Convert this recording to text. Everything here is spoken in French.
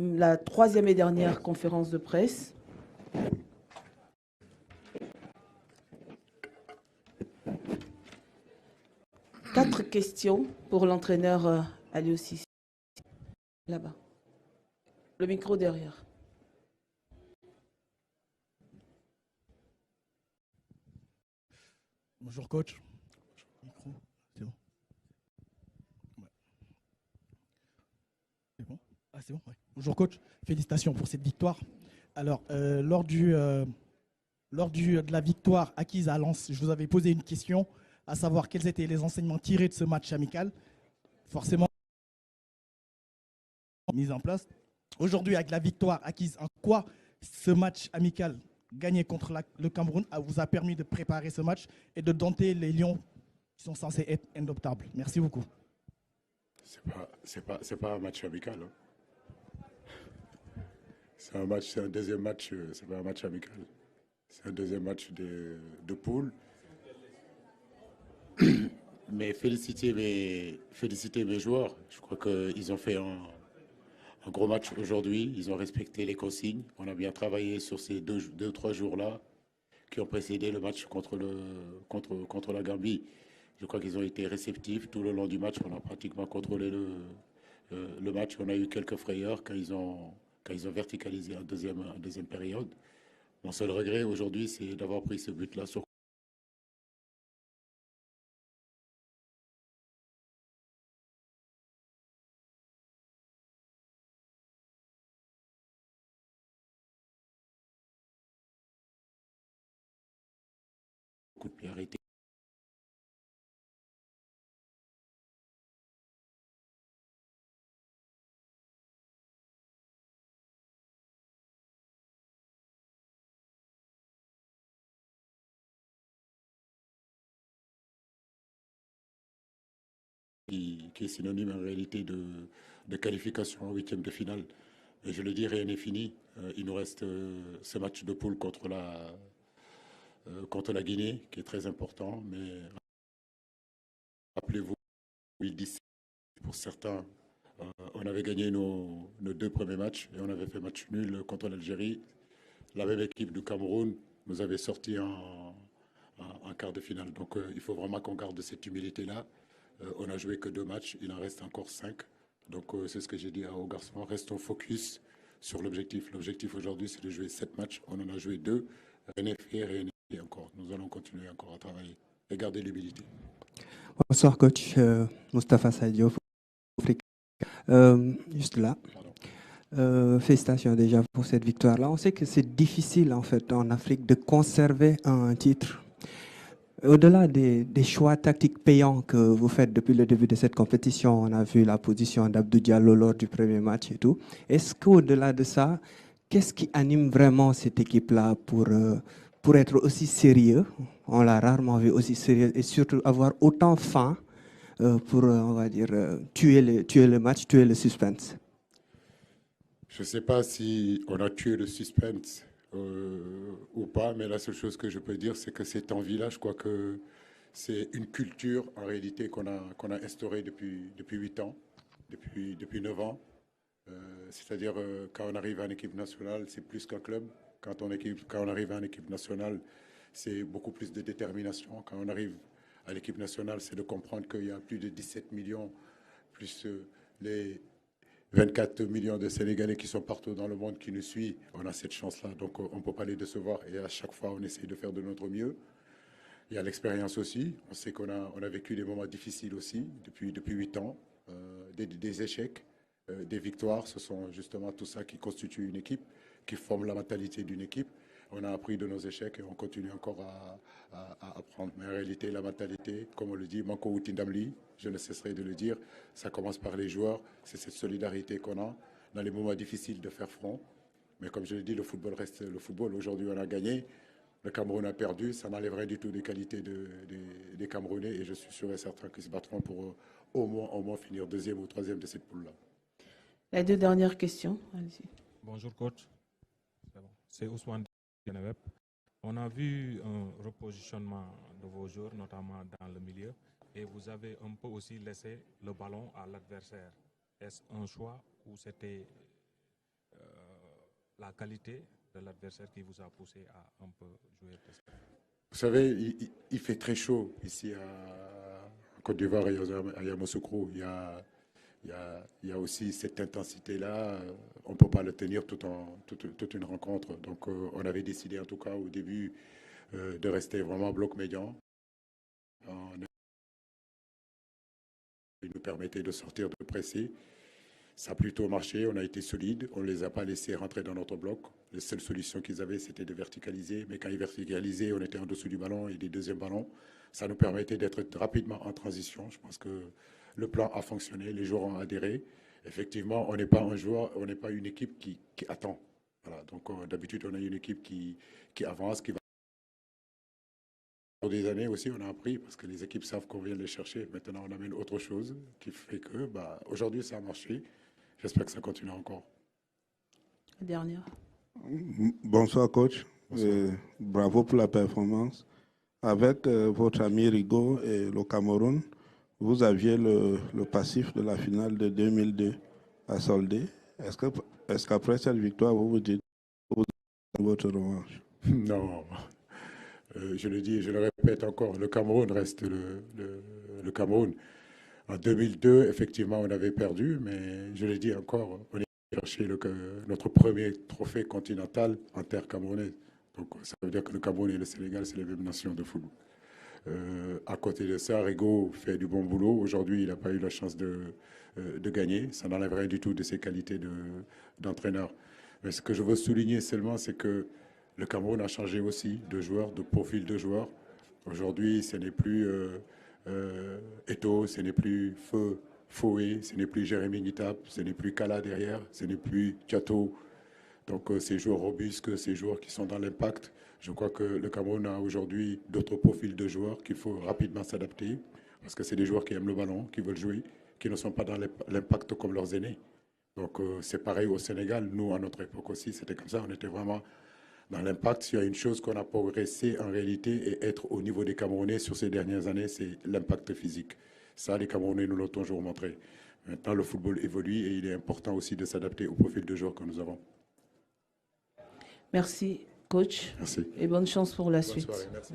la troisième et dernière conférence de presse. Quatre questions pour l'entraîneur Aliou Cissé. Là-bas. Le micro derrière. Bonjour coach. Micro, c'est bon. Ouais. C'est bon. Ah c'est bon. Ouais. Bonjour coach. Félicitations pour cette victoire. Alors lors de la victoire acquise à Lens, je vous avais posé une question, à savoir quels étaient les enseignements tirés de ce match amical. Forcément mise en place. Aujourd'hui, avec la victoire acquise, en quoi ce match amical gagné contre le Cameroun vous a permis de préparer ce match et de dompter les Lions qui sont censés être indoptables? Merci beaucoup. C'est pas un match amical. Hein. C'est un deuxième match, c'est pas un match amical. C'est un deuxième match de poule. Mais féliciter mes joueurs. Je crois qu'ils ont fait un gros match aujourd'hui. Ils ont respecté les consignes. On a bien travaillé sur ces deux 3 jours-là qui ont précédé le match contre la Gambie. Je crois qu'ils ont été réceptifs tout le long du match. On a pratiquement contrôlé le match. On a eu quelques frayeurs quand ils ont verticalisé en deuxième période. Mon seul regret aujourd'hui, c'est d'avoir pris ce but-là sur coup de pied arrêté. Qui est synonyme en réalité de qualification en huitième de finale. Et je le dis, rien n'est fini. Il nous reste ce match de poule contre la Guinée, qui est très important. Mais rappelez-vous, 2017, pour certains, on avait gagné nos 2 premiers matchs et on avait fait match nul contre l'Algérie. La même équipe du Cameroun nous avait sorti en quart de finale. Donc il faut vraiment qu'on garde cette humilité-là. On n'a joué que 2 matchs, il en reste encore 5. Donc c'est ce que j'ai dit aux garçons, restons focus sur l'objectif. L'objectif aujourd'hui, c'est de jouer 7 matchs. On en a joué 2. Rien n'est fait, rien n'est fait encore. Nous allons continuer encore à travailler et garder l'humilité. Bonsoir coach, Moustapha Sadio. Juste là. Félicitations déjà pour cette victoire-là. On sait que c'est difficile en fait en Afrique de conserver un titre. Au-delà des choix tactiques payants que vous faites depuis le début de cette compétition, on a vu la position d'Abdou Diallo lors du premier match et tout. Est-ce qu'au-delà de ça, qu'est-ce qui anime vraiment cette équipe-là pour être aussi sérieux? On l'a rarement vu aussi sérieux et surtout avoir autant faim pour, on va dire, tuer le match, tuer le suspense. Je ne sais pas si on a tué le suspense ou pas, mais la seule chose que je peux dire, c'est que cette envie-là, je crois que c'est une culture en réalité qu'on a instaurée depuis 8 ans, depuis 9 ans. C'est-à-dire quand on arrive en équipe nationale, c'est plus qu'un club. Quand on arrive en équipe nationale, c'est beaucoup plus de détermination. Quand on arrive à l'équipe nationale, c'est de comprendre qu'il y a plus de 17 millions, plus les 24 millions de Sénégalais qui sont partout dans le monde qui nous suivent. On a cette chance-là, donc on ne peut pas les décevoir. Et à chaque fois, on essaie de faire de notre mieux. Il y a l'expérience aussi. On sait qu'on a vécu des moments difficiles aussi depuis 8 ans, des échecs, des victoires. Ce sont justement tout ça qui constitue une équipe, qui forme la mentalité d'une équipe. On a appris de nos échecs et on continue encore à apprendre. Mais en réalité, la mentalité, comme on le dit, Manko Outindamli, je ne cesserai de le dire, ça commence par les joueurs. C'est cette solidarité qu'on a dans les moments difficiles de faire front. Mais comme je l'ai dit, le football reste le football. Aujourd'hui, on a gagné. Le Cameroun a perdu. Ça n'enlève rien du tout des qualités des Camerounais. Et je suis sûr et certain qu'ils se battront pour au moins finir deuxième ou troisième de cette poule-là. Les 2 dernières questions. Allez-y. Bonjour coach. C'est Ousmane Geneweb. On a vu un repositionnement de vos joueurs, notamment dans le milieu, et vous avez un peu aussi laissé le ballon à l'adversaire. Est-ce un choix ou c'était la qualité de l'adversaire qui vous a poussé à un peu jouer desperate? Vous savez, il fait très chaud ici en Côte d'Ivoire et à Yamoussoukro. Il y a aussi cette intensité-là. On ne peut pas le tenir toute une rencontre. Donc, on avait décidé, en tout cas, au début, de rester vraiment bloc médian. Il nous permettait de sortir, de presser. Ça a plutôt marché, on a été solide, on ne les a pas laissés rentrer dans notre bloc. La seule solution qu'ils avaient, c'était de verticaliser. Mais quand ils verticalisaient, on était en dessous du ballon et des deuxièmes ballons. Ça nous permettait d'être rapidement en transition. Je pense que le plan a fonctionné, les joueurs ont adhéré. Effectivement, on n'est pas une équipe qui attend. Voilà. Donc d'habitude, on a une équipe qui avance, qui va. Pour des années aussi, on a appris parce que les équipes savent qu'on vient les chercher. Maintenant, on amène autre chose qui fait que aujourd'hui, ça a marché. J'espère que ça continuera encore. La dernière. Bonsoir, coach. Bonsoir. Bravo pour la performance. Avec votre ami Rigo et le Cameroun, vous aviez le passif de la finale de 2002 à solder. Est-ce qu'après cette victoire, vous vous dites vous avez votre revanche? Non. Je le dis et je le répète encore, le Cameroun reste le Cameroun. En 2002, effectivement, on avait perdu, mais je le dis encore, on est cherché notre premier trophée continental en terre camerounaise. Donc ça veut dire que le Cameroun et le Sénégal, c'est les mêmes nations de football. À côté de ça, Rigo fait du bon boulot. Aujourd'hui, il n'a pas eu la chance de gagner. Ça n'enlève rien du tout de ses qualités d'entraîneur. Mais ce que je veux souligner seulement, c'est que le Cameroun a changé aussi de joueurs, de profil de joueurs. Aujourd'hui, ce n'est plus Eto'o, ce n'est plus Foué, ce n'est plus Jérémy Nitap, ce n'est plus Kala derrière, ce n'est plus Tchato. Donc ces joueurs robustes, ces joueurs qui sont dans l'impact, je crois que le Cameroun a aujourd'hui d'autres profils de joueurs qu'il faut rapidement s'adapter parce que c'est des joueurs qui aiment le ballon, qui veulent jouer, qui ne sont pas dans l'impact comme leurs aînés. Donc c'est pareil au Sénégal. Nous, à notre époque aussi, c'était comme ça. On était vraiment dans l'impact. S'il y a une chose qu'on a progressé en réalité et être au niveau des Camerounais sur ces dernières années, c'est l'impact physique. Ça, les Camerounais nous l'ont toujours montré. Maintenant, le football évolue et il est important aussi de s'adapter au profil de joueurs que nous avons. Merci, coach. Merci. Et bonne chance pour la Bonne suite. soirée, merci.